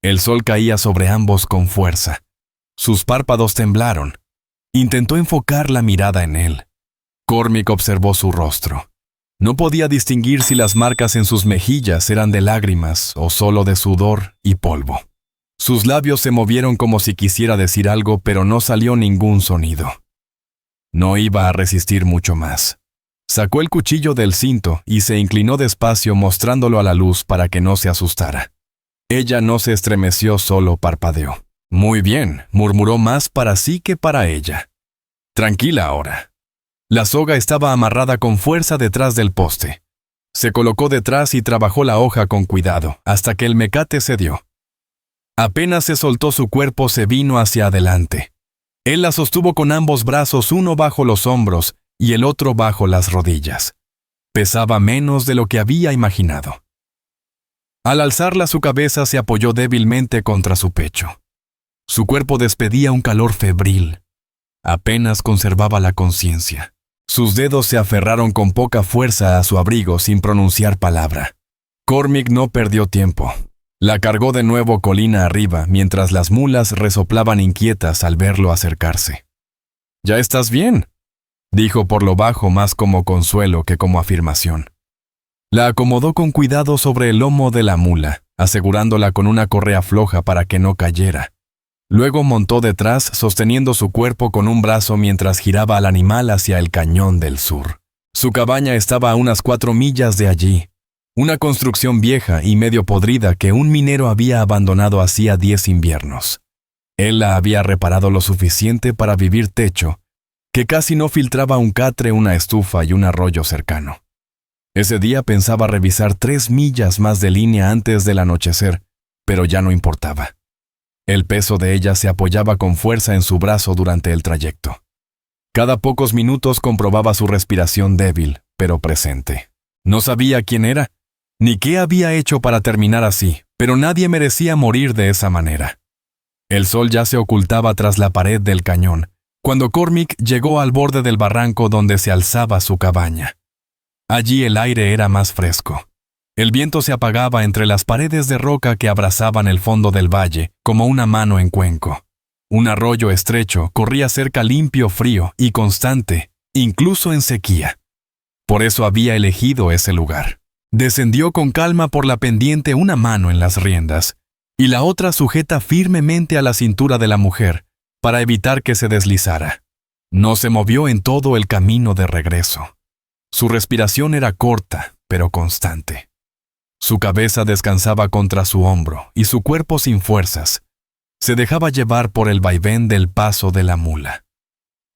El sol caía sobre ambos con fuerza. Sus párpados temblaron. Intentó enfocar la mirada en él. Cormac observó su rostro. No podía distinguir si las marcas en sus mejillas eran de lágrimas o solo de sudor y polvo. Sus labios se movieron como si quisiera decir algo, pero no salió ningún sonido. No iba a resistir mucho más. Sacó el cuchillo del cinto y se inclinó despacio mostrándolo a la luz para que no se asustara. Ella no se estremeció, solo parpadeó. «Muy bien», murmuró más para sí que para ella. «Tranquila ahora». La soga estaba amarrada con fuerza detrás del poste. Se colocó detrás y trabajó la hoja con cuidado, hasta que el mecate cedió. Apenas se soltó su cuerpo, se vino hacia adelante. Él la sostuvo con ambos brazos, uno bajo los hombros y el otro bajo las rodillas. Pesaba menos de lo que había imaginado. Al alzarla, su cabeza se apoyó débilmente contra su pecho. Su cuerpo despedía un calor febril. Apenas conservaba la conciencia. Sus dedos se aferraron con poca fuerza a su abrigo sin pronunciar palabra. Cormac no perdió tiempo. La cargó de nuevo colina arriba, mientras las mulas resoplaban inquietas al verlo acercarse. «¿Ya estás bien?», dijo por lo bajo, más como consuelo que como afirmación. La acomodó con cuidado sobre el lomo de la mula, asegurándola con una correa floja para que no cayera. Luego montó detrás, sosteniendo su cuerpo con un brazo mientras giraba al animal hacia el cañón del sur. Su cabaña estaba a unas 4 millas de allí. Una construcción vieja y medio podrida que un minero había abandonado hacía 10 inviernos. Él la había reparado lo suficiente para vivir techo, que casi no filtraba un catre, una estufa y un arroyo cercano. Ese día pensaba revisar 3 millas más de línea antes del anochecer, pero ya no importaba. El peso de ella se apoyaba con fuerza en su brazo durante el trayecto. Cada pocos minutos comprobaba su respiración débil, pero presente. No sabía quién era, ni qué había hecho para terminar así, pero nadie merecía morir de esa manera. El sol ya se ocultaba tras la pared del cañón, cuando Cormac llegó al borde del barranco donde se alzaba su cabaña. Allí el aire era más fresco. El viento se apagaba entre las paredes de roca que abrazaban el fondo del valle, como una mano en cuenco. Un arroyo estrecho corría cerca, limpio, frío y constante, incluso en sequía. Por eso había elegido ese lugar. Descendió con calma por la pendiente, una mano en las riendas, y la otra sujeta firmemente a la cintura de la mujer, para evitar que se deslizara. No se movió en todo el camino de regreso. Su respiración era corta, pero constante. Su cabeza descansaba contra su hombro y su cuerpo, sin fuerzas, se dejaba llevar por el vaivén del paso de la mula.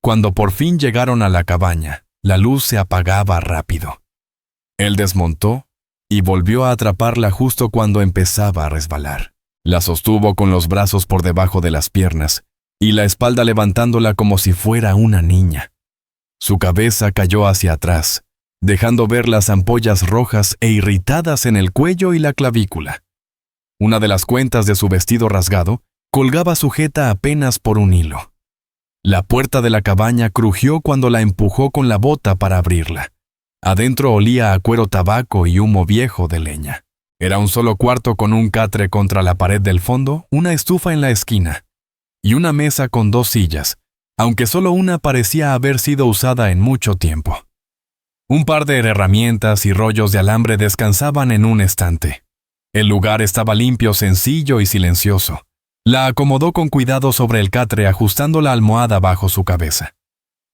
Cuando por fin llegaron a la cabaña, la luz se apagaba rápido. Él desmontó y volvió a atraparla justo cuando empezaba a resbalar. La sostuvo con los brazos por debajo de las piernas y la espalda levantándola como si fuera una niña. Su cabeza cayó hacia atrás, dejando ver las ampollas rojas e irritadas en el cuello y la clavícula. Una de las cuentas de su vestido rasgado colgaba sujeta apenas por un hilo. La puerta de la cabaña crujió cuando la empujó con la bota para abrirla. Adentro olía a cuero, tabaco y humo viejo de leña. Era un solo cuarto con un catre contra la pared del fondo, una estufa en la esquina y una mesa con 2 sillas, aunque solo una parecía haber sido usada en mucho tiempo. Un par de herramientas y rollos de alambre descansaban en un estante. El lugar estaba limpio, sencillo y silencioso. La acomodó con cuidado sobre el catre, ajustando la almohada bajo su cabeza.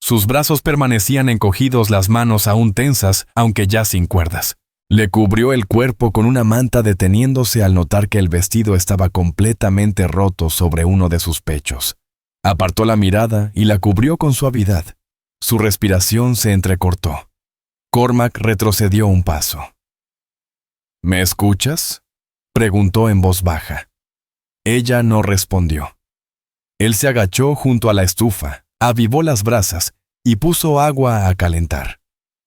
Sus brazos permanecían encogidos, las manos aún tensas, aunque ya sin cuerdas. Le cubrió el cuerpo con una manta, deteniéndose al notar que el vestido estaba completamente roto sobre uno de sus pechos. Apartó la mirada y la cubrió con suavidad. Su respiración se entrecortó. Cormac retrocedió un paso. «¿Me escuchas?», preguntó en voz baja. Ella no respondió. Él se agachó junto a la estufa, avivó las brasas y puso agua a calentar.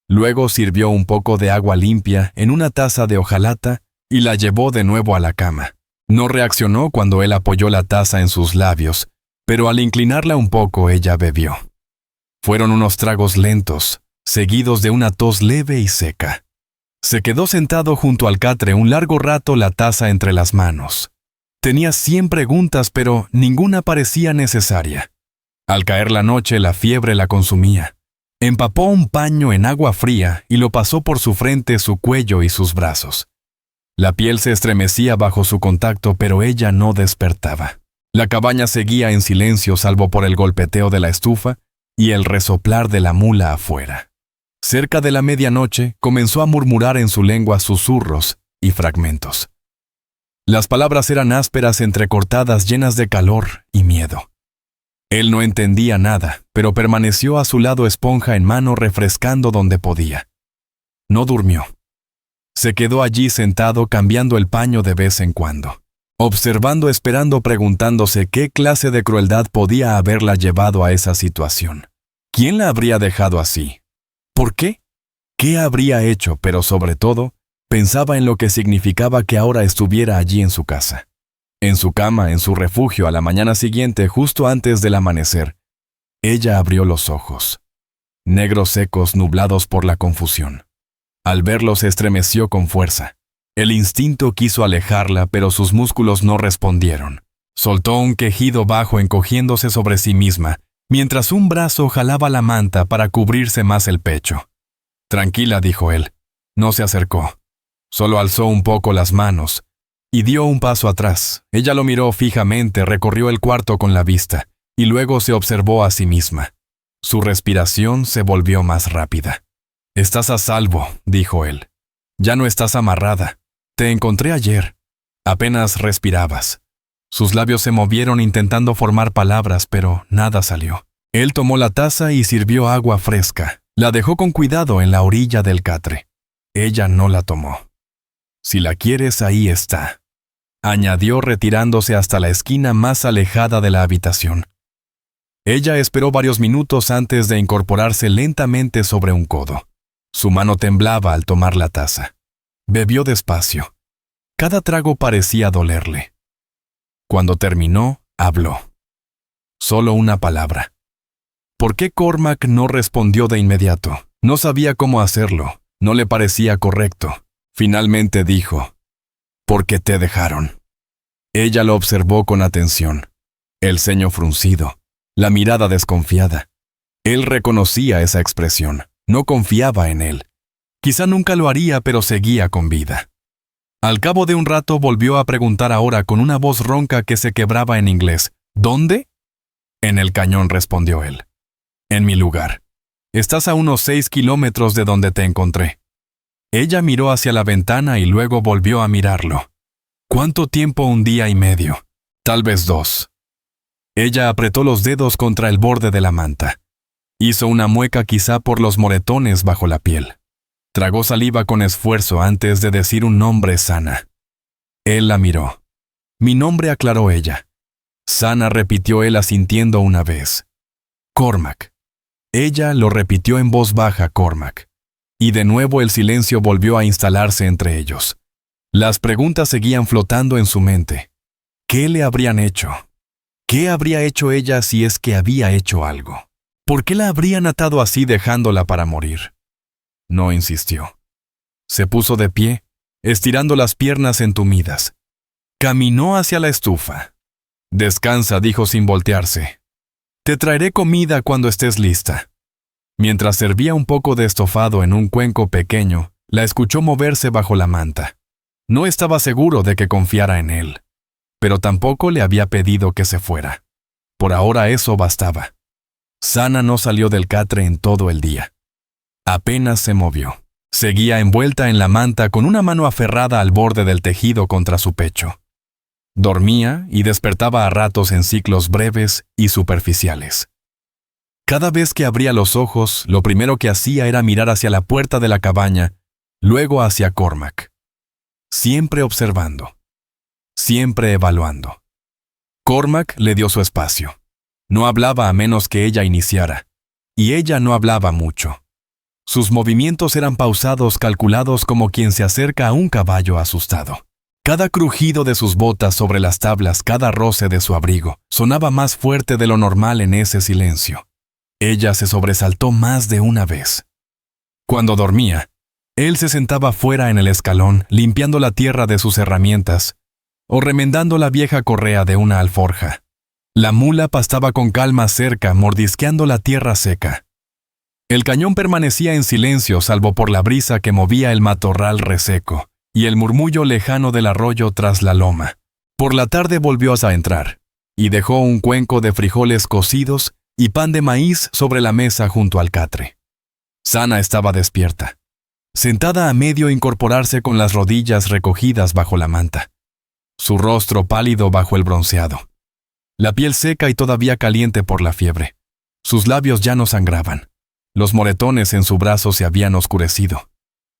Luego sirvió un poco de agua limpia en una taza de hojalata y la llevó de nuevo a la cama. No reaccionó cuando él apoyó la taza en sus labios, pero al inclinarla un poco ella bebió. Fueron unos tragos lentos, seguidos de una tos leve y seca. Se quedó sentado junto al catre un largo rato, la taza entre las manos. Tenía 100 preguntas, pero ninguna parecía necesaria. Al caer la noche, la fiebre la consumía. Empapó un paño en agua fría y lo pasó por su frente, su cuello y sus brazos. La piel se estremecía bajo su contacto, pero ella no despertaba. La cabaña seguía en silencio salvo por el golpeteo de la estufa y el resoplar de la mula afuera. Cerca de la medianoche comenzó a murmurar en su lengua susurros y fragmentos. Las palabras eran ásperas, entrecortadas, llenas de calor y miedo. Él no entendía nada, pero permaneció a su lado, esponja en mano, refrescando donde podía. No durmió. Se quedó allí sentado, cambiando el paño de vez en cuando, observando, esperando, preguntándose qué clase de crueldad podía haberla llevado a esa situación. ¿Quién la habría dejado así? ¿Por qué? ¿Qué habría hecho? Pero sobre todo, pensaba en lo que significaba que ahora estuviera allí en su casa. En su cama, en su refugio, a la mañana siguiente, justo antes del amanecer. Ella abrió los ojos, negros, secos, nublados por la confusión. Al verlos se estremeció con fuerza. El instinto quiso alejarla, pero sus músculos no respondieron. Soltó un quejido bajo, encogiéndose sobre sí misma, mientras un brazo jalaba la manta para cubrirse más el pecho. «Tranquila», dijo él. No se acercó. Solo alzó un poco las manos y dio un paso atrás. Ella lo miró fijamente, recorrió el cuarto con la vista, y luego se observó a sí misma. Su respiración se volvió más rápida. «Estás a salvo», dijo él. «Ya no estás amarrada. Te encontré ayer. Apenas respirabas». Sus labios se movieron intentando formar palabras, pero nada salió. Él tomó la taza y sirvió agua fresca. La dejó con cuidado en la orilla del catre. Ella no la tomó. «Si la quieres, ahí está», añadió, retirándose hasta la esquina más alejada de la habitación. Ella esperó varios minutos antes de incorporarse lentamente sobre un codo. Su mano temblaba al tomar la taza. Bebió despacio. Cada trago parecía dolerle. Cuando terminó, habló. Solo una palabra. ¿Por qué Cormac no respondió de inmediato? No sabía cómo hacerlo. No le parecía correcto. Finalmente dijo: «Porque te dejaron». Ella lo observó con atención. El ceño fruncido, la mirada desconfiada. Él reconocía esa expresión. No confiaba en él. Quizá nunca lo haría, pero seguía con vida. Al cabo de un rato volvió a preguntar, ahora con una voz ronca que se quebraba en inglés. «¿Dónde?» «En el cañón», respondió él. «En mi lugar. Estás a unos 6 kilómetros de donde te encontré». Ella miró hacia la ventana y luego volvió a mirarlo. «¿Cuánto tiempo? 1 día y medio. Tal vez 2». Ella apretó los dedos contra el borde de la manta. Hizo una mueca, quizá por los moretones bajo la piel. Tragó saliva con esfuerzo antes de decir un nombre: «Sana». Él la miró. «Mi nombre», aclaró ella. «Sana», repitió él asintiendo una vez. «Cormac». Ella lo repitió en voz baja: «Cormac». Y de nuevo el silencio volvió a instalarse entre ellos. Las preguntas seguían flotando en su mente. ¿Qué le habrían hecho? ¿Qué habría hecho ella si es que había hecho algo? ¿Por qué la habrían atado así dejándola para morir? No insistió. Se puso de pie, estirando las piernas entumidas. Caminó hacia la estufa. «Descansa», dijo sin voltearse. «Te traeré comida cuando estés lista». Mientras servía un poco de estofado en un cuenco pequeño, la escuchó moverse bajo la manta. No estaba seguro de que confiara en él, pero tampoco le había pedido que se fuera. Por ahora eso bastaba. Sana no salió del catre en todo el día. Apenas se movió. Seguía envuelta en la manta con una mano aferrada al borde del tejido contra su pecho. Dormía y despertaba a ratos en ciclos breves y superficiales. Cada vez que abría los ojos, lo primero que hacía era mirar hacia la puerta de la cabaña, luego hacia Cormac. Siempre observando. Siempre evaluando. Cormac le dio su espacio. No hablaba a menos que ella iniciara, y ella no hablaba mucho. Sus movimientos eran pausados, calculados, como quien se acerca a un caballo asustado. Cada crujido de sus botas sobre las tablas, cada roce de su abrigo, sonaba más fuerte de lo normal en ese silencio. Ella se sobresaltó más de una vez. Cuando dormía, él se sentaba fuera en el escalón, limpiando la tierra de sus herramientas, o remendando la vieja correa de una alforja. La mula pastaba con calma cerca, mordisqueando la tierra seca. El cañón permanecía en silencio salvo por la brisa que movía el matorral reseco y el murmullo lejano del arroyo tras la loma. Por la tarde volvió a entrar y dejó un cuenco de frijoles cocidos y pan de maíz sobre la mesa junto al catre. Sana estaba despierta, sentada a medio incorporarse con las rodillas recogidas bajo la manta, su rostro pálido bajo el bronceado, la piel seca y todavía caliente por la fiebre. Sus labios ya no sangraban. Los moretones en su brazo se habían oscurecido.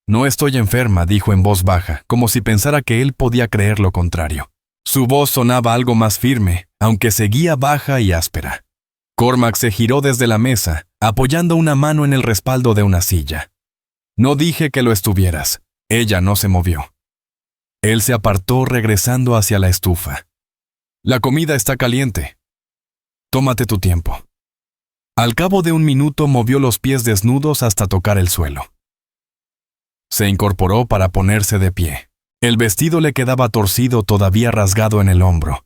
«No estoy enferma», dijo en voz baja, como si pensara que él podía creer lo contrario. Su voz sonaba algo más firme, aunque seguía baja y áspera. Cormac se giró desde la mesa, apoyando una mano en el respaldo de una silla. «No dije que lo estuvieras». Ella no se movió. Él se apartó regresando hacia la estufa. «La comida está caliente. Tómate tu tiempo». Al cabo de un minuto movió los pies desnudos hasta tocar el suelo. Se incorporó para ponerse de pie. El vestido le quedaba torcido, todavía rasgado en el hombro,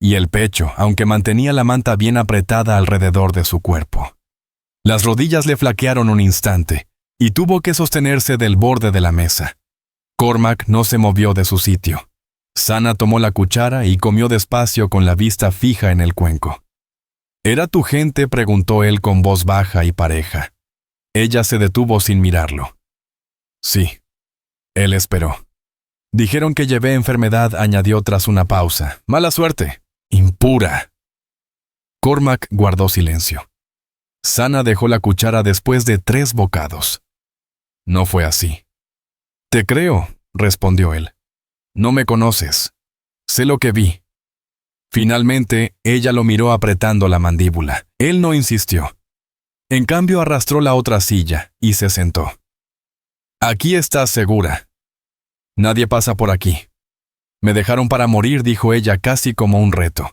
y el pecho, aunque mantenía la manta bien apretada alrededor de su cuerpo. Las rodillas le flaquearon un instante, y tuvo que sostenerse del borde de la mesa. Cormac no se movió de su sitio. Sana tomó la cuchara y comió despacio con la vista fija en el cuenco. «¿Era tu gente?», preguntó él con voz baja y pareja. Ella se detuvo sin mirarlo. «Sí». Él esperó. «Dijeron que llevé enfermedad», añadió tras una pausa. «Mala suerte. Impura». Cormac guardó silencio. Sana dejó la cuchara después de 3 bocados. «No fue así». «Te creo», respondió él. «No me conoces. Sé lo que vi». Finalmente, ella lo miró apretando la mandíbula. Él no insistió. En cambio, arrastró la otra silla y se sentó. «Aquí estás segura. Nadie pasa por aquí. Me dejaron para morir», dijo ella casi como un reto.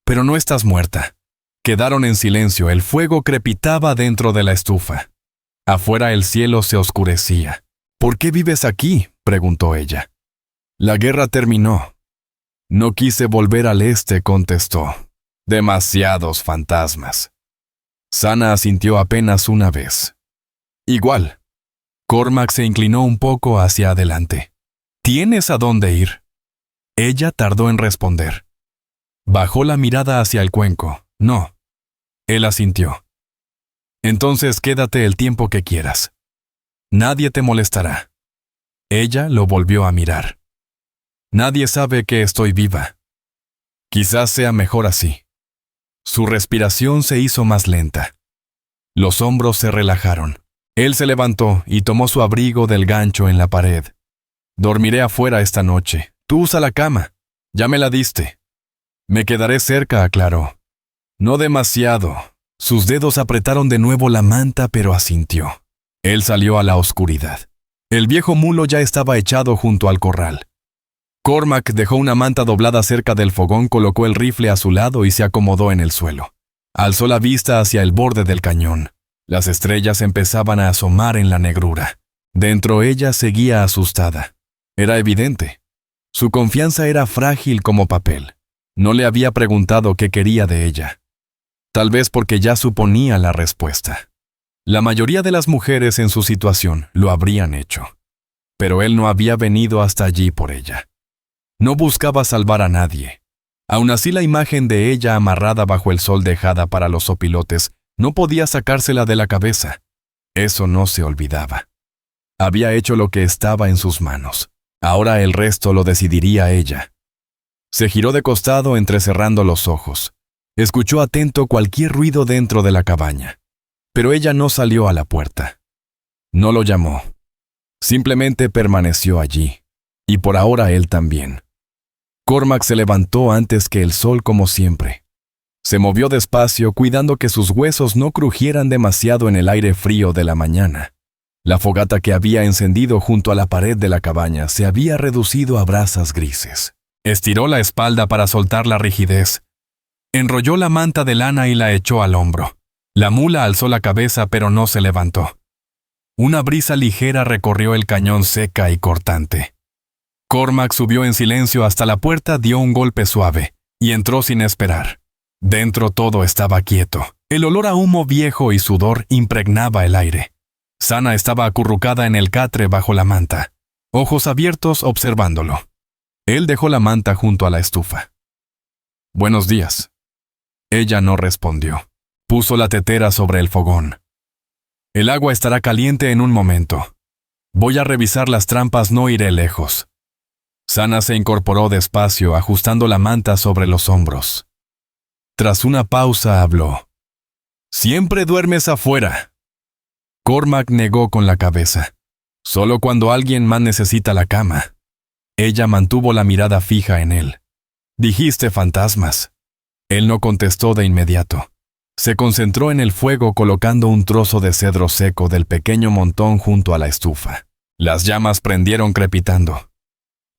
«Pero no estás muerta». Quedaron en silencio. El fuego crepitaba dentro de la estufa. Afuera el cielo se oscurecía. «¿Por qué vives aquí?», preguntó ella. «La guerra terminó. No quise volver al este», contestó. «Demasiados fantasmas». Sana asintió apenas una vez. «Igual». Cormac se inclinó un poco hacia adelante. «¿Tienes a dónde ir?». Ella tardó en responder. Bajó la mirada hacia el cuenco. «No». Él asintió. «Entonces quédate el tiempo que quieras. Nadie te molestará». Ella lo volvió a mirar. «Nadie sabe que estoy viva. Quizás sea mejor así». Su respiración se hizo más lenta. Los hombros se relajaron. Él se levantó y tomó su abrigo del gancho en la pared. «Dormiré afuera esta noche. Tú usa la cama. Ya me la diste». «Me quedaré cerca», aclaró. «No demasiado». Sus dedos apretaron de nuevo la manta, pero asintió. Él salió a la oscuridad. El viejo mulo ya estaba echado junto al corral. Cormac dejó una manta doblada cerca del fogón, colocó el rifle a su lado y se acomodó en el suelo. Alzó la vista hacia el borde del cañón. Las estrellas empezaban a asomar en la negrura. Dentro ella seguía asustada. Era evidente. Su confianza era frágil como papel. No le había preguntado qué quería de ella. Tal vez porque ya suponía la respuesta. La mayoría de las mujeres en su situación lo habrían hecho. Pero él no había venido hasta allí por ella. No buscaba salvar a nadie. Aun así, la imagen de ella amarrada bajo el sol dejada para los opilotes no podía sacársela de la cabeza. Eso no se olvidaba. Había hecho lo que estaba en sus manos. Ahora el resto lo decidiría ella. Se giró de costado entrecerrando los ojos. Escuchó atento cualquier ruido dentro de la cabaña. Pero ella no salió a la puerta. No lo llamó. Simplemente permaneció allí. Y por ahora él también. Cormac se levantó antes que el sol, como siempre. Se movió despacio, cuidando que sus huesos no crujieran demasiado en el aire frío de la mañana. La fogata que había encendido junto a la pared de la cabaña se había reducido a brasas grises. Estiró la espalda para soltar la rigidez. Enrolló la manta de lana y la echó al hombro. La mula alzó la cabeza, pero no se levantó. Una brisa ligera recorrió el cañón seca y cortante. Cormac subió en silencio hasta la puerta, dio un golpe suave y entró sin esperar. Dentro todo estaba quieto. El olor a humo viejo y sudor impregnaba el aire. Sana estaba acurrucada en el catre bajo la manta, ojos abiertos observándolo. Él dejó la manta junto a la estufa. «Buenos días». Ella no respondió. Puso la tetera sobre el fogón. «El agua estará caliente en un momento. Voy a revisar las trampas, no iré lejos». Sana se incorporó despacio, ajustando la manta sobre los hombros. Tras una pausa habló. «Siempre duermes afuera». Cormac negó con la cabeza. «Solo cuando alguien más necesita la cama». Ella mantuvo la mirada fija en él. «Dijiste fantasmas». Él no contestó de inmediato. Se concentró en el fuego colocando un trozo de cedro seco del pequeño montón junto a la estufa. Las llamas prendieron crepitando.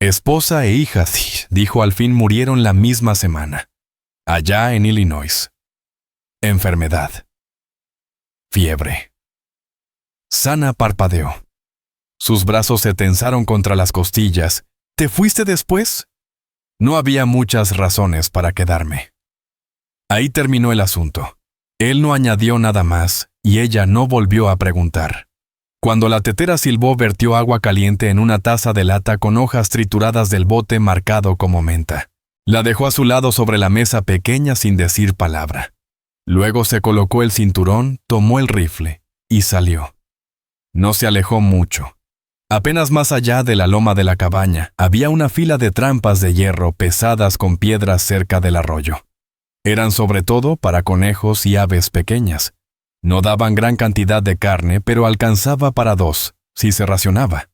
«Esposa e hija», dijo al fin, «murieron la misma semana. Allá en Illinois. Enfermedad. Fiebre». Sana parpadeó. Sus brazos se tensaron contra las costillas. «¿Te fuiste después?» «No había muchas razones para quedarme». Ahí terminó el asunto. Él no añadió nada más, y ella no volvió a preguntar. Cuando la tetera silbó, vertió agua caliente en una taza de lata con hojas trituradas del bote marcado como menta. La dejó a su lado sobre la mesa pequeña sin decir palabra. Luego se colocó el cinturón, tomó el rifle y salió. No se alejó mucho. Apenas más allá de la loma de la cabaña, había una fila de trampas de hierro pesadas con piedras cerca del arroyo. Eran sobre todo para conejos y aves pequeñas. No daban gran cantidad de carne, pero alcanzaba para 2, si se racionaba.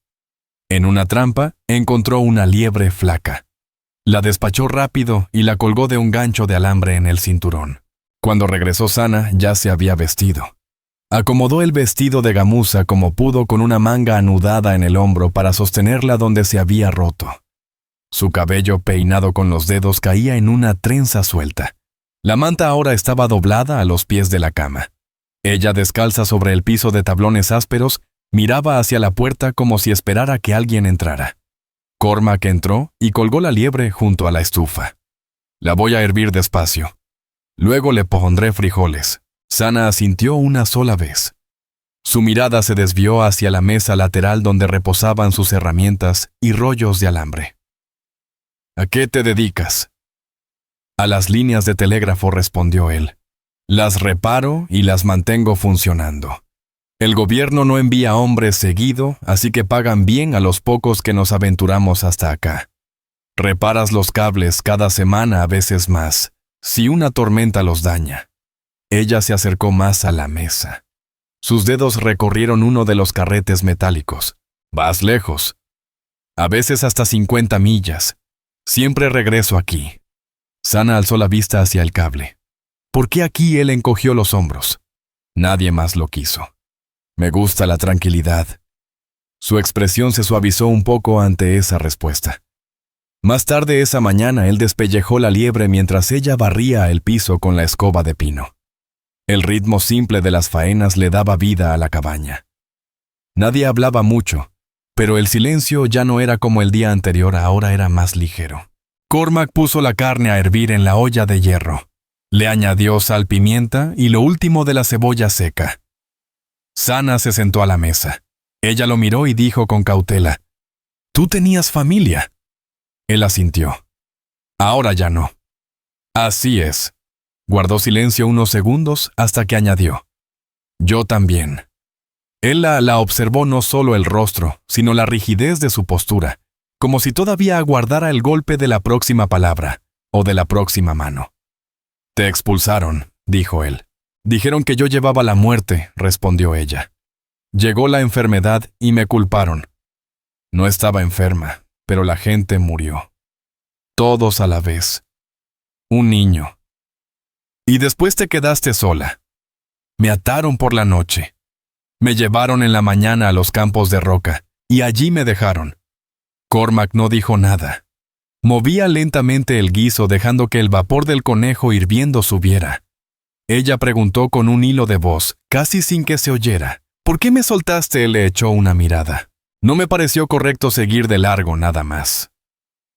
En una trampa encontró una liebre flaca. La despachó rápido y la colgó de un gancho de alambre en el cinturón. Cuando regresó Sana, ya se había vestido. Acomodó el vestido de gamuza como pudo con una manga anudada en el hombro para sostenerla donde se había roto. Su cabello peinado con los dedos caía en una trenza suelta. La manta ahora estaba doblada a los pies de la cama. Ella, descalza sobre el piso de tablones ásperos, miraba hacia la puerta como si esperara que alguien entrara. Cormac entró y colgó la liebre junto a la estufa. «La voy a hervir despacio. Luego le pondré frijoles». Sana asintió una sola vez. Su mirada se desvió hacia la mesa lateral donde reposaban sus herramientas y rollos de alambre. «¿A qué te dedicas?» «A las líneas de telégrafo», respondió él. «Las reparo y las mantengo funcionando. El gobierno no envía hombres seguido, así que pagan bien a los pocos que nos aventuramos hasta acá. Reparas los cables cada semana, a veces más, si una tormenta los daña». Ella se acercó más a la mesa. Sus dedos recorrieron uno de los carretes metálicos. «Vas lejos. A veces hasta 50 millas. Siempre regreso aquí». Sana alzó la vista hacia el cable. «¿Por qué aquí?». Él encogió los hombros. «Nadie más lo quiso. Me gusta la tranquilidad». Su expresión se suavizó un poco ante esa respuesta. Más tarde esa mañana él despellejó la liebre mientras ella barría el piso con la escoba de pino. El ritmo simple de las faenas le daba vida a la cabaña. Nadie hablaba mucho, pero el silencio ya no era como el día anterior, ahora era más ligero. Cormac puso la carne a hervir en la olla de hierro. Le añadió sal, pimienta y lo último de la cebolla seca. Sana se sentó a la mesa. Ella lo miró y dijo con cautela: «¿Tú tenías familia?». Él asintió. «Ahora ya no». «Así es». Guardó silencio unos segundos hasta que añadió: «Yo también». Él la observó, no solo el rostro, sino la rigidez de su postura, como si todavía aguardara el golpe de la próxima palabra o de la próxima mano. «Te expulsaron», dijo él. «Dijeron que yo llevaba la muerte», respondió ella. «Llegó la enfermedad y me culparon. No estaba enferma, pero la gente murió. Todos a la vez. Un niño. Y después te quedaste sola. Me ataron por la noche. Me llevaron en la mañana a los campos de roca, y allí me dejaron». Cormac no dijo nada. Movía lentamente el guiso dejando que el vapor del conejo hirviendo subiera. Ella preguntó con un hilo de voz, casi sin que se oyera: «¿Por qué me soltaste?». Él le echó una mirada. No me pareció correcto seguir de largo nada más.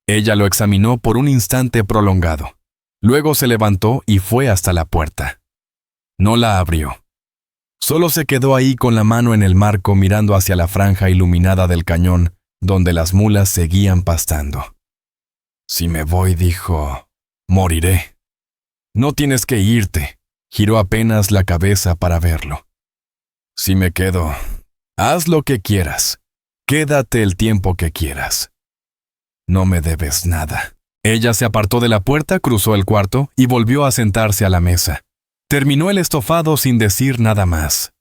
Ella lo examinó por un instante prolongado. Luego se levantó y fue hasta la puerta. No la abrió. Solo se quedó ahí con la mano en el marco mirando hacia la franja iluminada del cañón, donde las mulas seguían pastando. Si me voy, dijo, moriré. No tienes que irte. Giró apenas la cabeza para verlo. Si me quedo, haz lo que quieras. Quédate el tiempo que quieras. No me debes nada. Ella se apartó de la puerta, cruzó el cuarto y volvió a sentarse a la mesa. Terminó el estofado sin decir nada más.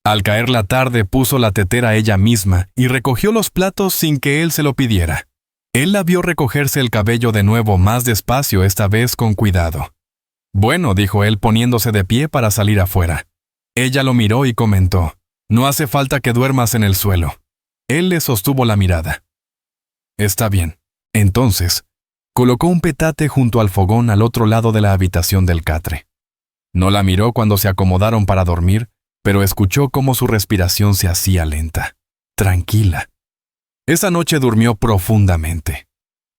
Al caer la tarde puso la tetera ella misma y recogió los platos sin que él se lo pidiera. Él la vio recogerse el cabello de nuevo más despacio, esta vez con cuidado. Bueno, dijo él poniéndose de pie para salir afuera. Ella lo miró y comentó, no hace falta que duermas en el suelo. Él le sostuvo la mirada. Está bien. Entonces, colocó un petate junto al fogón al otro lado de la habitación del catre. No la miró cuando se acomodaron para dormir, pero escuchó cómo su respiración se hacía lenta, tranquila. Esa noche durmió profundamente.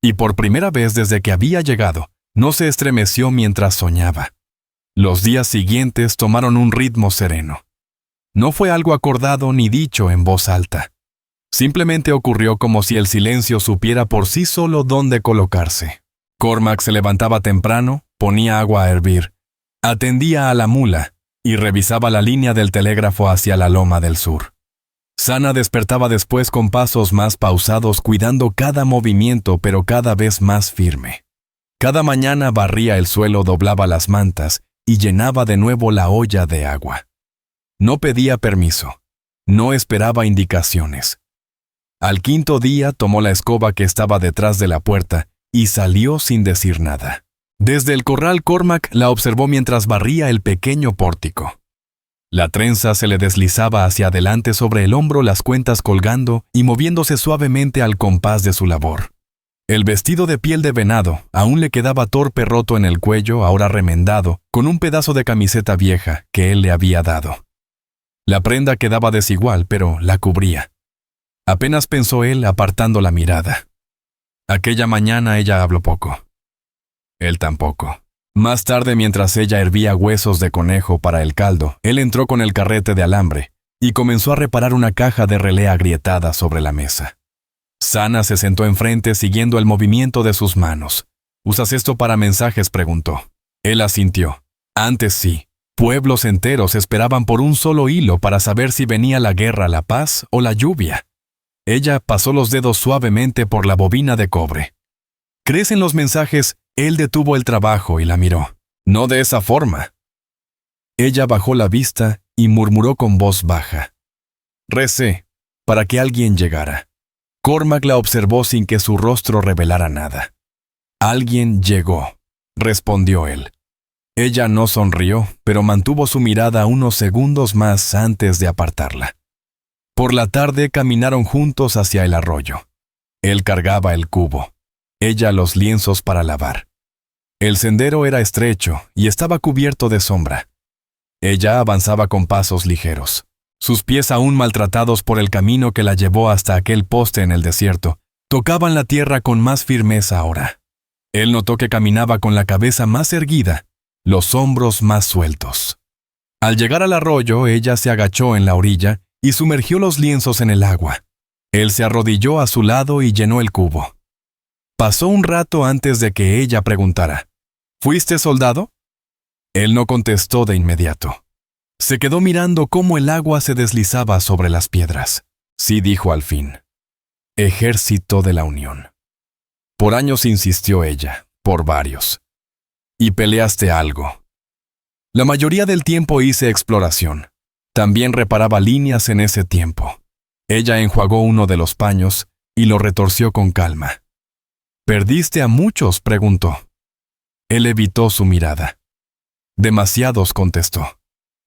Y por primera vez desde que había llegado, no se estremeció mientras soñaba. Los días siguientes tomaron un ritmo sereno. No fue algo acordado ni dicho en voz alta. Simplemente ocurrió como si el silencio supiera por sí solo dónde colocarse. Cormac se levantaba temprano, ponía agua a hervir, atendía a la mula y revisaba la línea del telégrafo hacia la loma del sur. Sana despertaba después con pasos más pausados, cuidando cada movimiento, pero cada vez más firme. Cada mañana barría el suelo, doblaba las mantas y llenaba de nuevo la olla de agua. No pedía permiso. No esperaba indicaciones. Al quinto día tomó la escoba que estaba detrás de la puerta y salió sin decir nada. Desde el corral Cormac la observó mientras barría el pequeño pórtico. La trenza se le deslizaba hacia adelante sobre el hombro, las cuentas colgando y moviéndose suavemente al compás de su labor. El vestido de piel de venado aún le quedaba torpe, roto en el cuello, ahora remendado, con un pedazo de camiseta vieja que él le había dado. La prenda quedaba desigual, pero la cubría. Apenas pensó él apartando la mirada. Aquella mañana ella habló poco. Él tampoco. Más tarde, mientras ella hervía huesos de conejo para el caldo, él entró con el carrete de alambre y comenzó a reparar una caja de relé agrietada sobre la mesa. Sana se sentó enfrente siguiendo el movimiento de sus manos. ¿Usas esto para mensajes?, preguntó. Él asintió. Antes sí. Pueblos enteros esperaban por un solo hilo para saber si venía la guerra, la paz o la lluvia. Ella pasó los dedos suavemente por la bobina de cobre. ¿Crees en los mensajes? Él detuvo el trabajo y la miró. No de esa forma. Ella bajó la vista y murmuró con voz baja. Recé para que alguien llegara. Cormac la observó sin que su rostro revelara nada. Alguien llegó, respondió él. Ella no sonrió, pero mantuvo su mirada unos segundos más antes de apartarla. Por la tarde caminaron juntos hacia el arroyo. Él cargaba el cubo, ella los lienzos para lavar. El sendero era estrecho y estaba cubierto de sombra. Ella avanzaba con pasos ligeros. Sus pies, aún maltratados por el camino que la llevó hasta aquel poste en el desierto, tocaban la tierra con más firmeza ahora. Él notó que caminaba con la cabeza más erguida, los hombros más sueltos. Al llegar al arroyo, ella se agachó en la orilla y sumergió los lienzos en el agua. Él se arrodilló a su lado y llenó el cubo. Pasó un rato antes de que ella preguntara, ¿fuiste soldado? Él no contestó de inmediato. Se quedó mirando cómo el agua se deslizaba sobre las piedras. Sí, dijo al fin. Ejército de la Unión. Por años insistió ella, por varios. Y peleaste algo. La mayoría del tiempo hice exploración. También reparaba líneas en ese tiempo. Ella enjuagó uno de los paños y lo retorció con calma. ¿Perdiste a muchos?, preguntó. Él evitó su mirada. Demasiados, contestó.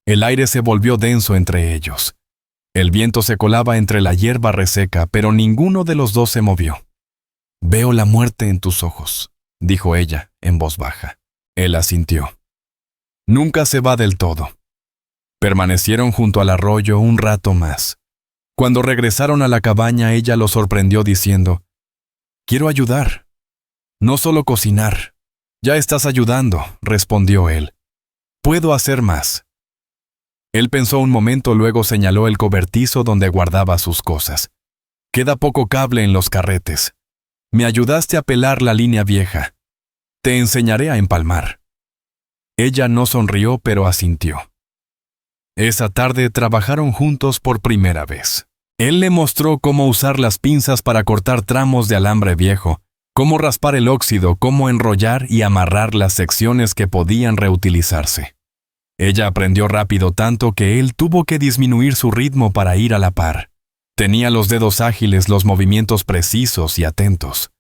El aire se volvió denso entre ellos. El viento se colaba entre la hierba reseca, pero ninguno de los dos se movió. Veo la muerte en tus ojos, dijo ella, en voz baja. Él asintió. Nunca se va del todo. Permanecieron junto al arroyo un rato más. Cuando regresaron a la cabaña, ella lo sorprendió diciendo: «Quiero ayudar. No solo cocinar». «Ya estás ayudando», respondió él. «Puedo hacer más». Él pensó un momento, luego señaló el cobertizo donde guardaba sus cosas. «Queda poco cable en los carretes. Me ayudaste a pelar la línea vieja. Te enseñaré a empalmar». Ella no sonrió, pero asintió. Esa tarde trabajaron juntos por primera vez. Él le mostró cómo usar las pinzas para cortar tramos de alambre viejo, cómo raspar el óxido, cómo enrollar y amarrar las secciones que podían reutilizarse. Ella aprendió rápido, tanto que él tuvo que disminuir su ritmo para ir a la par. Tenía los dedos ágiles, los movimientos precisos y atentos.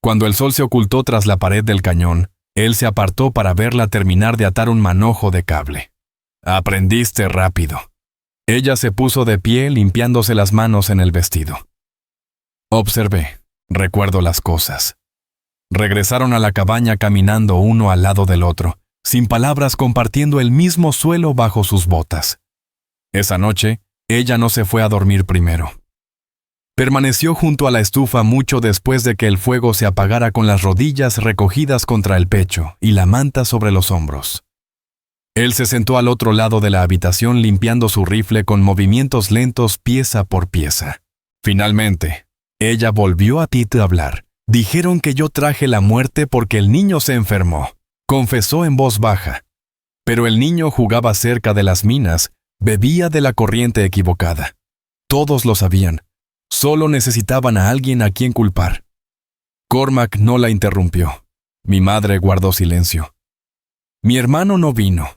Cuando el sol se ocultó tras la pared del cañón, él se apartó para verla terminar de atar un manojo de cable. «Aprendiste rápido». Ella se puso de pie, limpiándose las manos en el vestido. «Observé, recuerdo las cosas». Regresaron a la cabaña caminando uno al lado del otro, sin palabras, compartiendo el mismo suelo bajo sus botas. Esa noche, ella no se fue a dormir primero. Permaneció junto a la estufa mucho después de que el fuego se apagara, con las rodillas recogidas contra el pecho y la manta sobre los hombros. Él se sentó al otro lado de la habitación, limpiando su rifle con movimientos lentos, pieza por pieza. Finalmente, ella volvió a hablar. «Dijeron que yo traje la muerte porque el niño se enfermó», confesó en voz baja. Pero el niño jugaba cerca de las minas, bebía de la corriente equivocada. Todos lo sabían. Solo necesitaban a alguien a quien culpar. Cormac no la interrumpió. Mi madre guardó silencio. Mi hermano no vino.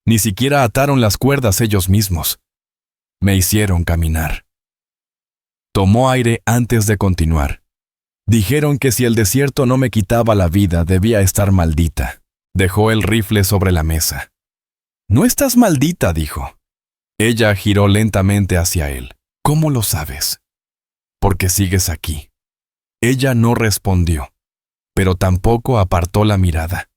Ni siquiera ataron las cuerdas ellos mismos. Me hicieron caminar. Tomó aire antes de continuar. Dijeron que si el desierto no me quitaba la vida, debía estar maldita. Dejó el rifle sobre la mesa. «No estás maldita», dijo. Ella giró lentamente hacia él. «¿Cómo lo sabes?» «Porque sigues aquí». Ella no respondió, pero tampoco apartó la mirada.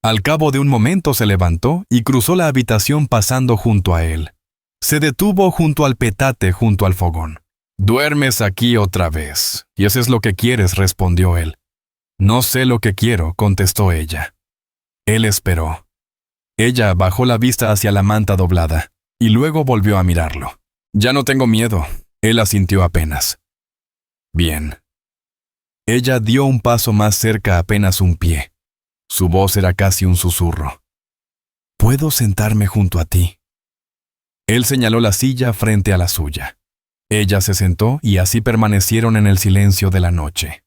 Al cabo de un momento se levantó y cruzó la habitación pasando junto a él. Se detuvo junto al petate, junto al fogón. «Duermes aquí otra vez, y eso es lo que quieres», respondió él. «No sé lo que quiero», contestó ella. Él esperó. Ella bajó la vista hacia la manta doblada, y luego volvió a mirarlo. «Ya no tengo miedo», él asintió apenas. «Bien». Ella dio un paso más cerca, apenas un pie. Su voz era casi un susurro. «¿Puedo sentarme junto a ti?» Él señaló la silla frente a la suya. Ella se sentó y así permanecieron en el silencio de la noche.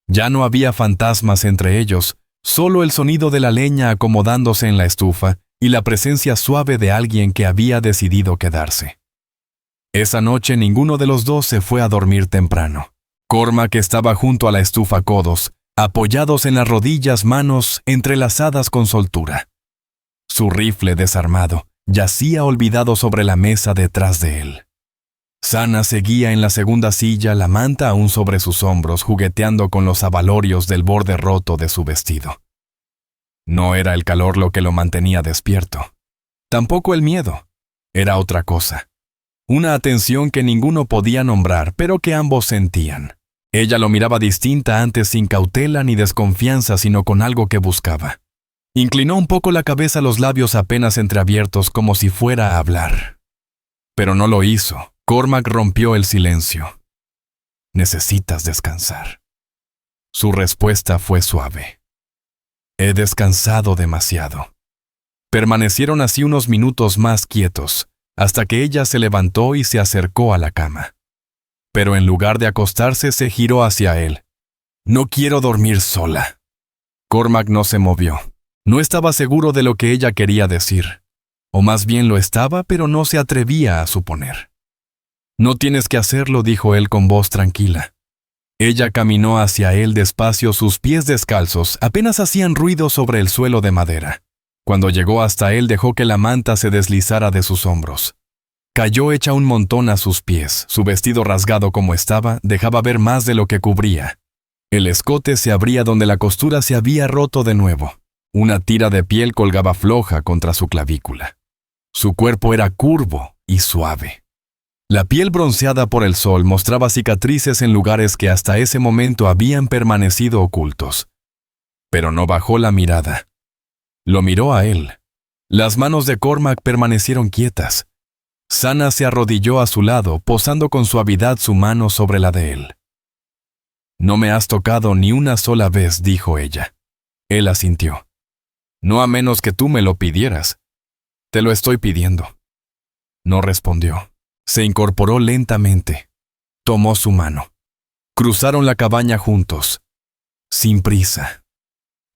Ya no había fantasmas entre ellos, solo el sonido de la leña acomodándose en la estufa y la presencia suave de alguien que había decidido quedarse. Esa noche ninguno de los dos se fue a dormir temprano. Cormac estaba junto a la estufa, codos apoyados en las rodillas, manos entrelazadas con soltura. Su rifle desarmado yacía olvidado sobre la mesa detrás de él. Sana seguía en la segunda silla, la manta aún sobre sus hombros, jugueteando con los abalorios del borde roto de su vestido. No era el calor lo que lo mantenía despierto. Tampoco el miedo. Era otra cosa. Una atención que ninguno podía nombrar, pero que ambos sentían. Ella lo miraba distinta antes, sin cautela ni desconfianza, sino con algo que buscaba. Inclinó un poco la cabeza, los labios apenas entreabiertos, como si fuera a hablar. Pero no lo hizo. Cormac rompió el silencio. «Necesitas descansar». Su respuesta fue suave. «He descansado demasiado». Permanecieron así unos minutos más quietos, hasta que ella se levantó y se acercó a la cama. Pero en lugar de acostarse, se giró hacia él. «No quiero dormir sola». Cormac no se movió. No estaba seguro de lo que ella quería decir. O más bien lo estaba, pero no se atrevía a suponer. «No tienes que hacerlo», dijo él con voz tranquila. Ella caminó hacia él despacio, sus pies descalzos apenas hacían ruido sobre el suelo de madera. Cuando llegó hasta él, dejó que la manta se deslizara de sus hombros. Cayó hecha un montón a sus pies. Su vestido, rasgado como estaba, dejaba ver más de lo que cubría. El escote se abría donde la costura se había roto de nuevo. Una tira de piel colgaba floja contra su clavícula. Su cuerpo era curvo y suave. La piel bronceada por el sol mostraba cicatrices en lugares que hasta ese momento habían permanecido ocultos. Pero no bajó la mirada. Lo miró a él. Las manos de Cormac permanecieron quietas. Sana se arrodilló a su lado, posando con suavidad su mano sobre la de él. «No me has tocado ni una sola vez», dijo ella. Él asintió. «No a menos que tú me lo pidieras. Te lo estoy pidiendo». No respondió. Se incorporó lentamente. Tomó su mano. Cruzaron la cabaña juntos. Sin prisa.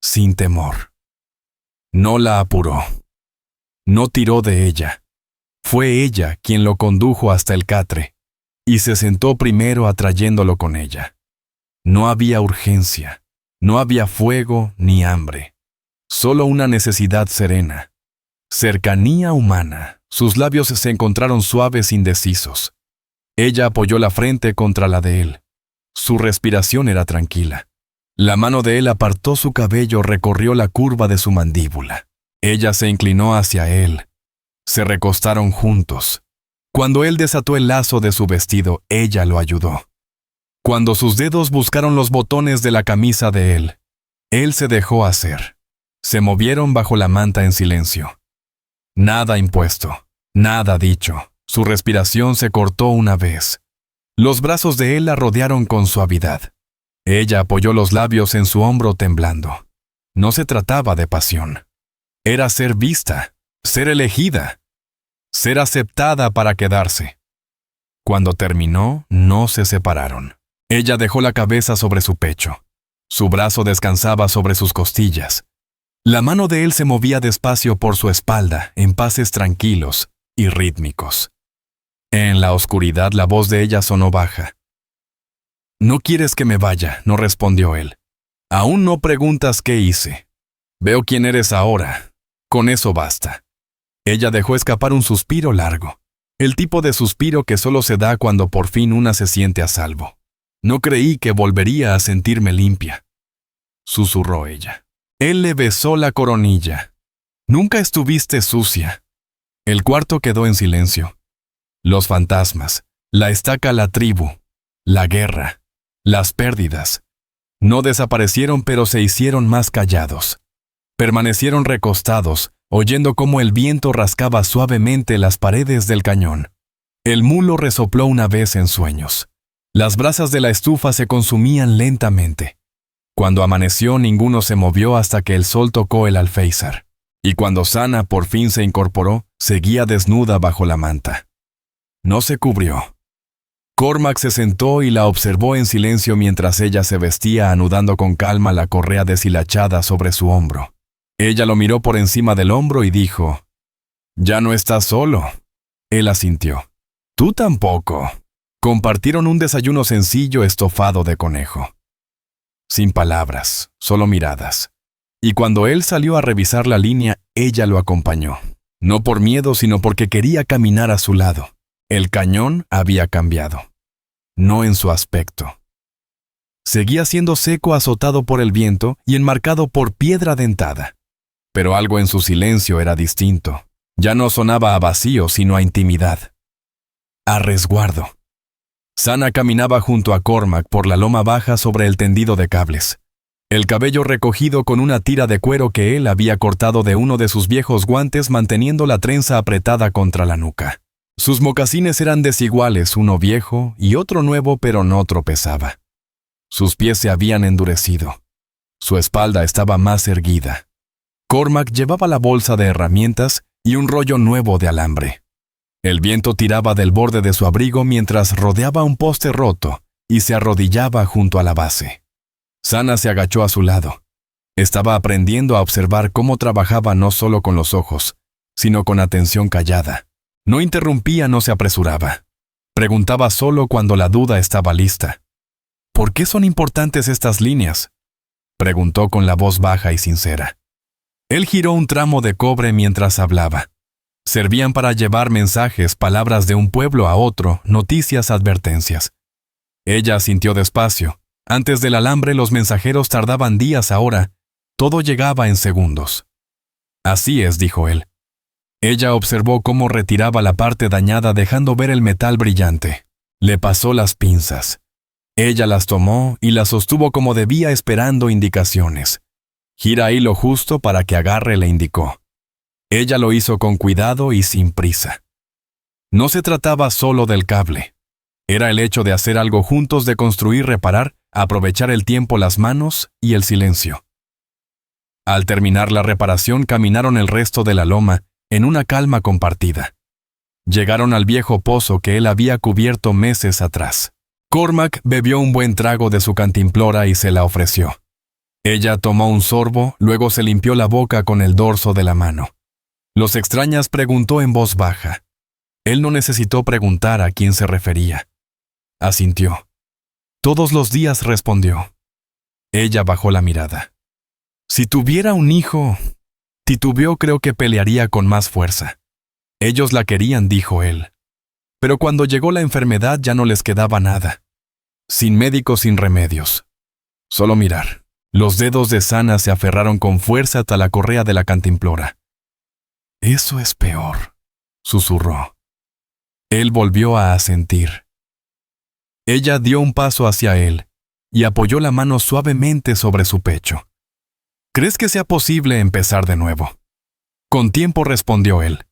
Sin temor. No la apuró. No tiró de ella. Fue ella quien lo condujo hasta el catre, y se sentó primero atrayéndolo con ella. No había urgencia, no había fuego ni hambre, solo una necesidad serena. Cercanía humana. Sus labios se encontraron suaves, indecisos. Ella apoyó la frente contra la de él. Su respiración era tranquila. La mano de él apartó su cabello, recorrió la curva de su mandíbula. Ella se inclinó hacia él. Se recostaron juntos. Cuando él desató el lazo de su vestido, ella lo ayudó. Cuando sus dedos buscaron los botones de la camisa de él se dejó hacer. Se movieron bajo la manta en silencio. Nada impuesto, nada dicho. Su respiración se cortó una vez. Los brazos de él la rodearon con suavidad. Ella apoyó los labios en su hombro temblando. No se trataba de pasión. Era ser vista, ser elegida, ser aceptada para quedarse. Cuando terminó, no se separaron. Ella dejó la cabeza sobre su pecho. Su brazo descansaba sobre sus costillas. La mano de él se movía despacio por su espalda, en pases tranquilos y rítmicos. En la oscuridad la voz de ella sonó baja. «No quieres que me vaya», no respondió él. «Aún no preguntas qué hice. Veo quién eres ahora. Con eso basta». Ella dejó escapar un suspiro largo. El tipo de suspiro que solo se da cuando por fin una se siente a salvo. «No creí que volvería a sentirme limpia», susurró ella. Él le besó la coronilla. «Nunca estuviste sucia». El cuarto quedó en silencio. Los fantasmas, la estaca, la tribu, la guerra, las pérdidas, no desaparecieron, pero se hicieron más callados. Permanecieron recostados, oyendo cómo el viento rascaba suavemente las paredes del cañón. El mulo resopló una vez en sueños. Las brasas de la estufa se consumían lentamente. Cuando amaneció, ninguno se movió hasta que el sol tocó el alféizar. Y cuando Sana por fin se incorporó, seguía desnuda bajo la manta. No se cubrió. Cormac se sentó y la observó en silencio mientras ella se vestía, anudando con calma la correa deshilachada sobre su hombro. Ella lo miró por encima del hombro y dijo: «Ya no estás solo». Él asintió. «Tú tampoco». Compartieron un desayuno sencillo, estofado de conejo. Sin palabras, solo miradas. Y cuando él salió a revisar la línea, ella lo acompañó. No por miedo, sino porque quería caminar a su lado. El cañón había cambiado. No en su aspecto. Seguía siendo seco, azotado por el viento y enmarcado por piedra dentada. Pero algo en su silencio era distinto. Ya no sonaba a vacío, sino a intimidad. A resguardo. Sana caminaba junto a Cormac por la loma baja sobre el tendido de cables. El cabello recogido con una tira de cuero que él había cortado de uno de sus viejos guantes, manteniendo la trenza apretada contra la nuca. Sus mocasines eran desiguales, uno viejo y otro nuevo, pero no tropezaba. Sus pies se habían endurecido. Su espalda estaba más erguida. Cormac llevaba la bolsa de herramientas y un rollo nuevo de alambre. El viento tiraba del borde de su abrigo mientras rodeaba un poste roto y se arrodillaba junto a la base. Sana se agachó a su lado. Estaba aprendiendo a observar cómo trabajaba no solo con los ojos, sino con atención callada. No interrumpía, no se apresuraba. Preguntaba solo cuando la duda estaba lista. «¿Por qué son importantes estas líneas?», preguntó con la voz baja y sincera. Él giró un tramo de cobre mientras hablaba. Servían para llevar mensajes, palabras de un pueblo a otro, noticias, advertencias. Ella asintió despacio. Antes del alambre los mensajeros tardaban días, ahora todo llegaba en segundos. «Así es», dijo él. Ella observó cómo retiraba la parte dañada dejando ver el metal brillante. Le pasó las pinzas. Ella las tomó y las sostuvo como debía esperando indicaciones. «Gira ahí lo justo para que agarre», le indicó. Ella lo hizo con cuidado y sin prisa. No se trataba solo del cable. Era el hecho de hacer algo juntos, de construir, reparar, aprovechar el tiempo, las manos y el silencio. Al terminar la reparación, caminaron el resto de la loma en una calma compartida. Llegaron al viejo pozo que él había cubierto meses atrás. Cormac bebió un buen trago de su cantimplora y se la ofreció. Ella tomó un sorbo, luego se limpió la boca con el dorso de la mano. Los extrañas preguntó en voz baja. Él no necesitó preguntar a quién se refería. Asintió. «Todos los días», respondió. Ella bajó la mirada. «Si tuviera un hijo», titubeó, «creo que pelearía con más fuerza». «Ellos la querían», dijo él. Pero cuando llegó la enfermedad ya no les quedaba nada. Sin médicos, sin remedios. Solo mirar. Los dedos de Sana se aferraron con fuerza hasta la correa de la cantimplora. «Eso es peor», susurró. Él volvió a asentir. Ella dio un paso hacia él y apoyó la mano suavemente sobre su pecho. «¿Crees que sea posible empezar de nuevo?» «Con tiempo», respondió él.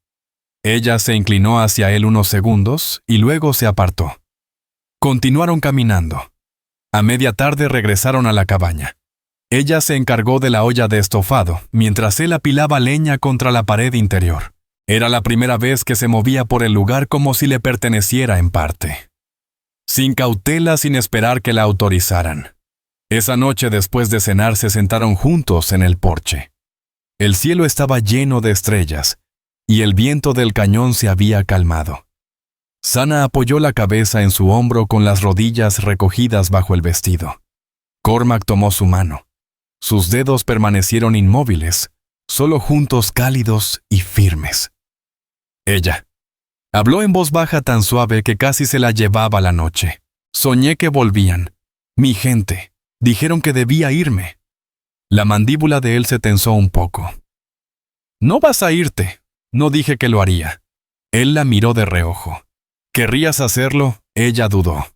Ella se inclinó hacia él unos segundos y luego se apartó. Continuaron caminando. A media tarde regresaron a la cabaña. Ella se encargó de la olla de estofado, mientras él apilaba leña contra la pared interior. Era la primera vez que se movía por el lugar como si le perteneciera en parte. Sin cautela, sin esperar que la autorizaran. Esa noche, después de cenar, se sentaron juntos en el porche. El cielo estaba lleno de estrellas, y el viento del cañón se había calmado. Sana apoyó la cabeza en su hombro con las rodillas recogidas bajo el vestido. Cormac tomó su mano. Sus dedos permanecieron inmóviles, solo juntos, cálidos y firmes. Ella habló en voz baja tan suave que casi se la llevaba la noche. «Soñé que volvían. Mi gente. Dijeron que debía irme». La mandíbula de él se tensó un poco. «No vas a irte. No dije que lo haría». Él la miró de reojo. «¿Querrías hacerlo?», ella dudó.